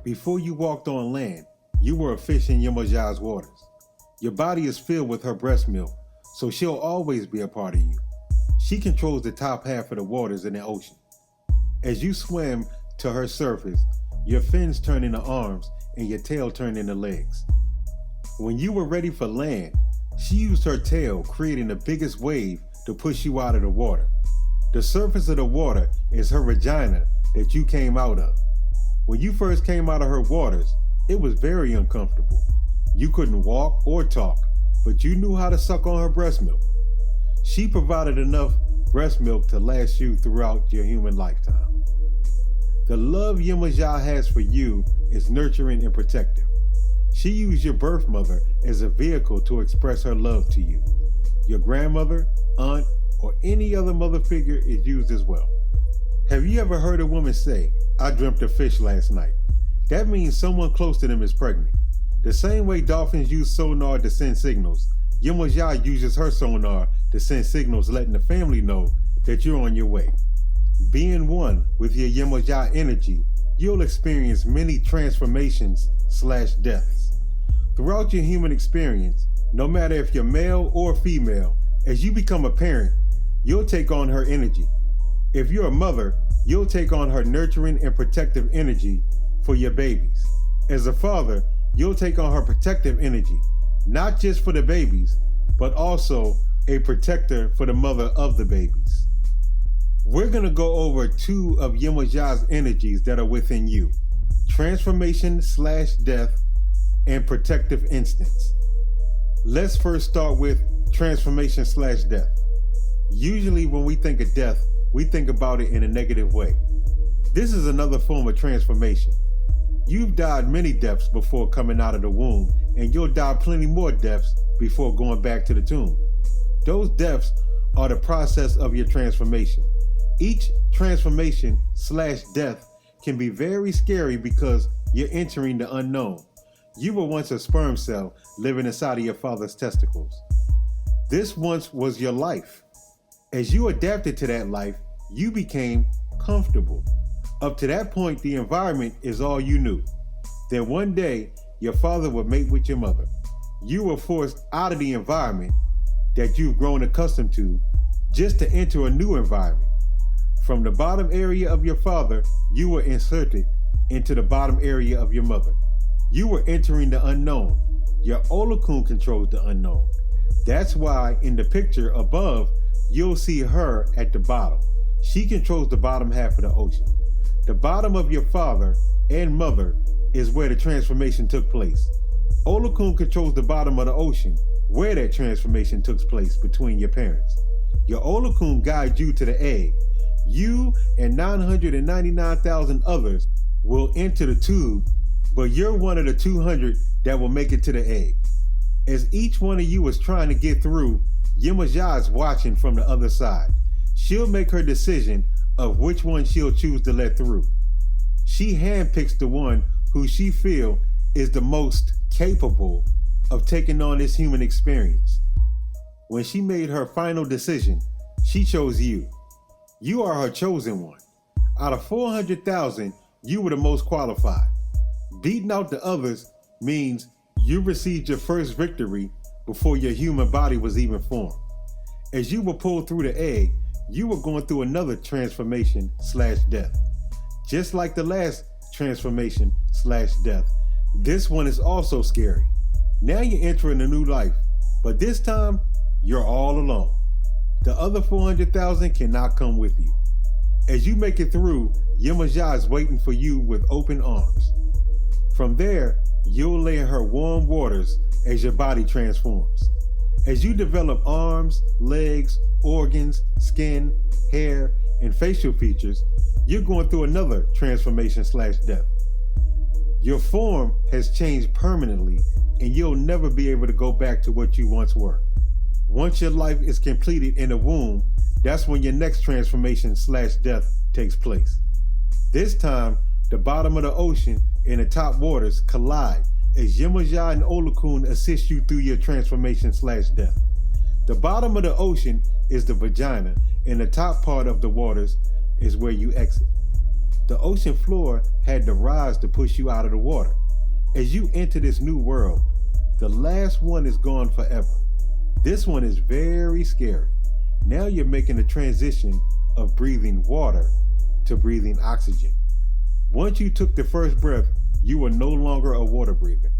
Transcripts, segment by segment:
Before you walked on land, you were a fish in Yemoja's waters. Your body is filled with her breast milk, so she'll always be a part of you. She controls the top half of the waters in the ocean. As you swam to her surface, your fins turn into arms and your tail turned into legs. When you were ready for land, she used her tail, creating the biggest wave to push you out of the water. The surface of the water is her vagina that you came out of. When you first came out of her waters, it was very uncomfortable. You couldn't walk or talk, but you knew how to suck on her breast milk. She provided enough breast milk to last you throughout your human lifetime. The love Yemoja has for you is nurturing and protective. She used your birth mother as a vehicle to express her love to you. Your grandmother, aunt, or any other mother figure is used as well. Have you ever heard a woman say, "I dreamt of fish last night"? That means someone close to them is pregnant. The same way dolphins use sonar to send signals, Yemoja uses her sonar to send signals letting the family know that you're on your way. Being one with your Yemoja energy, you'll experience many transformations/deaths. Throughout your human experience, no matter if you're male or female, as you become a parent, you'll take on her energy. If you're a mother, you'll take on her nurturing and protective energy for your babies. As a father, you'll take on her protective energy, not just for the babies, but also a protector for the mother of the babies. We're going to go over two of Yemoja's energies that are within you: transformation/death and protective instance. Let's first start with transformation/death. Usually when we think of death, we think about it in a negative way. This is another form of transformation. You've died many deaths before coming out of the womb, and you'll die plenty more deaths before going back to the tomb. Those deaths are the process of your transformation. Each transformation/death can be very scary because you're entering the unknown. You were once a sperm cell living inside of your father's testicles. This once was your life. As you adapted to that life, you became comfortable. Up to that point, the environment is all you knew. Then one day, your father would mate with your mother. You were forced out of the environment that you've grown accustomed to just to enter a new environment. From the bottom area of your father, you were inserted into the bottom area of your mother. You were entering the unknown. Your Olokun controls the unknown. That's why in the picture above, you'll see her at the bottom. She controls the bottom half of the ocean. The bottom of your father and mother is where the transformation took place. Olokun controls the bottom of the ocean, where that transformation took place between your parents. Your Olokun guides you to the egg. You and 999,000 others will enter the tube, but you're one of the 200 that will make it to the egg. As each one of you is trying to get through, Yemoja is watching from the other side. She'll make her decision of which one she'll choose to let through. She handpicks the one who she feels is the most capable of taking on this human experience. When she made her final decision, she chose you. You are her chosen one. Out of 400,000, you were the most qualified. Beating out the others means you received your first victory before your human body was even formed. As you were pulled through the egg, you were going through another transformation/death. Just like the last transformation/death, this one is also scary. Now you're entering a new life, but this time, you're all alone. The other 400,000 cannot come with you. As you make it through, Yemoja is waiting for you with open arms. From there, you'll lay in her warm waters as your body transforms. As you develop arms, legs, organs, skin, hair, and facial features, you're going through another transformation/death. Your form has changed permanently, and you'll never be able to go back to what you once were. Once your life is completed in the womb, that's when your next transformation/death takes place. This time, the bottom of the ocean and the top waters collide as Yemoja and Olokun assist you through your transformation/death. The bottom of the ocean is the vagina, and the top part of the waters is where you exit. The ocean floor had to rise to push you out of the water. As you enter this new world, the last one is gone forever. This one is very scary. Now you're making the transition of breathing water to breathing oxygen. Once you took the first breath, you were no longer a water breather.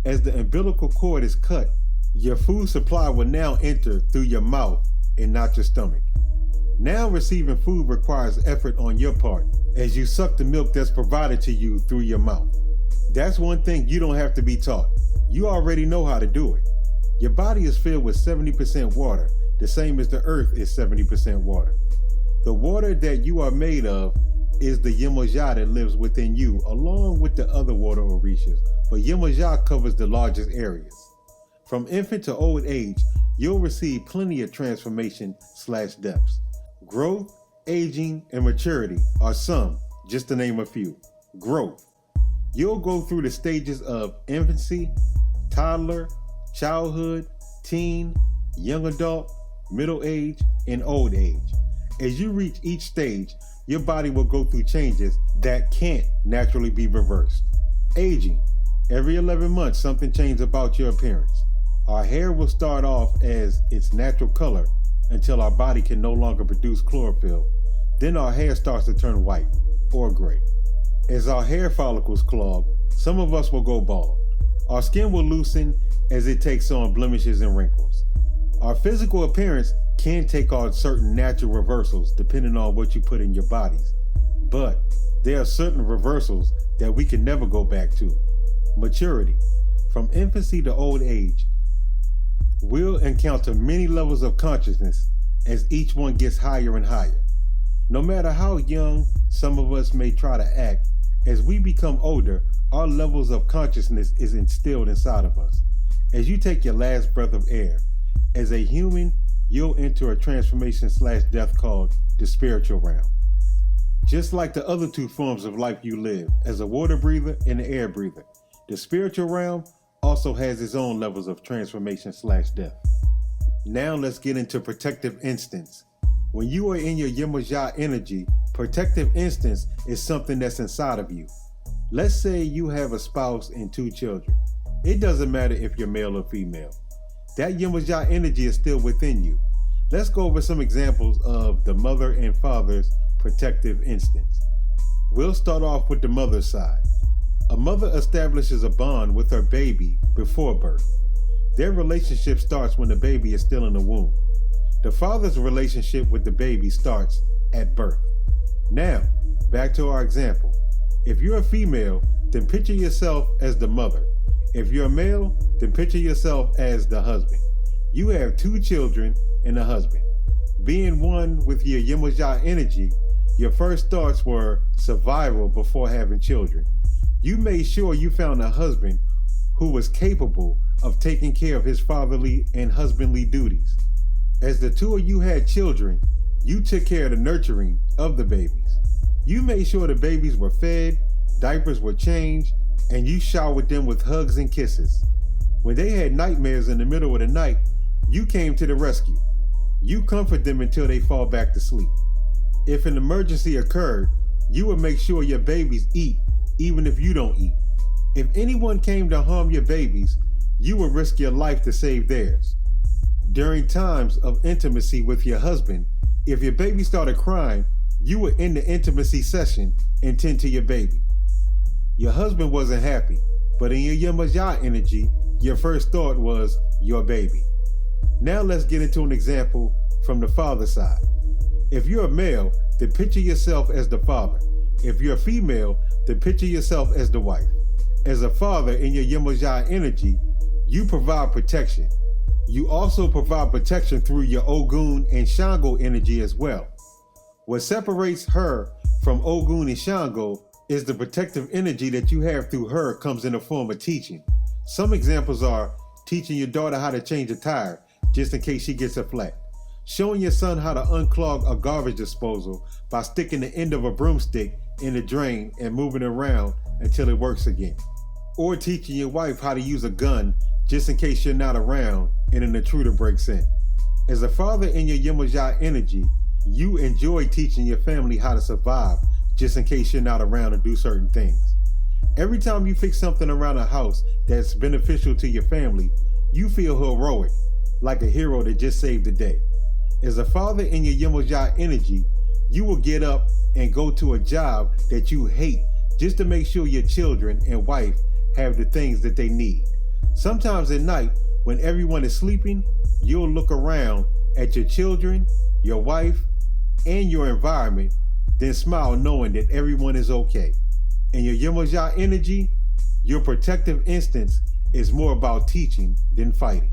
As the umbilical cord is cut, your food supply will now enter through your mouth and not your stomach. Now receiving food requires effort on your part as you suck the milk that's provided to you through your mouth. That's one thing you don't have to be taught. You already know how to do it. Your body is filled with 70% water, the same as the earth is 70% water. The water that you are made of is the Yemoja that lives within you, along with the other water Orishas, but Yemoja covers the largest areas. From infant to old age, you'll receive plenty of transformation/deaths. Growth, aging, and maturity are some, just to name a few. Growth. You'll go through the stages of infancy, toddler, childhood, teen, young adult, middle age, and old age. As you reach each stage, your body will go through changes that can't naturally be reversed. Aging. Every 11 months, something changes about your appearance. Our hair will start off as its natural color until our body can no longer produce chlorophyll. Then our hair starts to turn white or gray. As our hair follicles clog, some of us will go bald. Our skin will loosen as it takes on blemishes and wrinkles. Our physical appearance can take on certain natural reversals depending on what you put in your bodies. But there are certain reversals that we can never go back to. Maturity. From infancy to old age, we'll encounter many levels of consciousness as each one gets higher and higher. No matter how young some of us may try to act, as we become older, our levels of consciousness is instilled inside of us. As you take your last breath of air, as a human, you'll enter a transformation/death called the spiritual realm. Just like the other two forms of life you live, as a water breather and an air breather, the spiritual realm also has its own levels of transformation/death. Now let's get into protective instincts. When you are in your Yemoja energy, protective instincts is something that's inside of you. Let's say you have a spouse and 2 children. It doesn't matter if you're male or female. That Yemoja energy is still within you. Let's go over some examples of the mother and father's protective instincts. We'll start off with the mother's side. A mother establishes a bond with her baby before birth. Their relationship starts when the baby is still in the womb. The father's relationship with the baby starts at birth. Now, back to our example. If you're a female, then picture yourself as the mother. If you're a male, then picture yourself as the husband. You have 2 children and a husband. Being one with your Yemoja energy, your first thoughts were survival before having children. You made sure you found a husband who was capable of taking care of his fatherly and husbandly duties. As the 2 of you had children, you took care of the nurturing of the babies. You made sure the babies were fed, diapers were changed, and you showered them with hugs and kisses. When they had nightmares in the middle of the night, you came to the rescue. You comfort them until they fall back to sleep. If an emergency occurred, you would make sure your babies eat, even if you don't eat. If anyone came to harm your babies, you would risk your life to save theirs. During times of intimacy with your husband, if your baby started crying, you would end the intimacy session and tend to your baby. Your husband wasn't happy, but in your Yemoja energy, your first thought was your baby. Now let's get into an example from the father side. If you're a male, then picture yourself as the father. If you're a female, then picture yourself as the wife. As a father in your Yemoja energy, you provide protection. You also provide protection through your Ogun and Shango energy as well. What separates her from Ogun and Shango is the protective energy that you have through her comes in the form of teaching. Some examples are teaching your daughter how to change a tire just in case she gets a flat. Showing your son how to unclog a garbage disposal by sticking the end of a broomstick in the drain and moving it around until it works again. Or teaching your wife how to use a gun just in case you're not around and an intruder breaks in. As a father in your Yemoja energy, you enjoy teaching your family how to survive just in case you're not around to do certain things. Every time you fix something around a house that's beneficial to your family, you feel heroic, like a hero that just saved the day. As a father in your Yemoja energy, you will get up and go to a job that you hate just to make sure your children and wife have the things that they need. Sometimes at night, when everyone is sleeping, you'll look around at your children, your wife, and your environment, then smile knowing that everyone is okay. In your Yemoja energy, your protective instincts is more about teaching than fighting.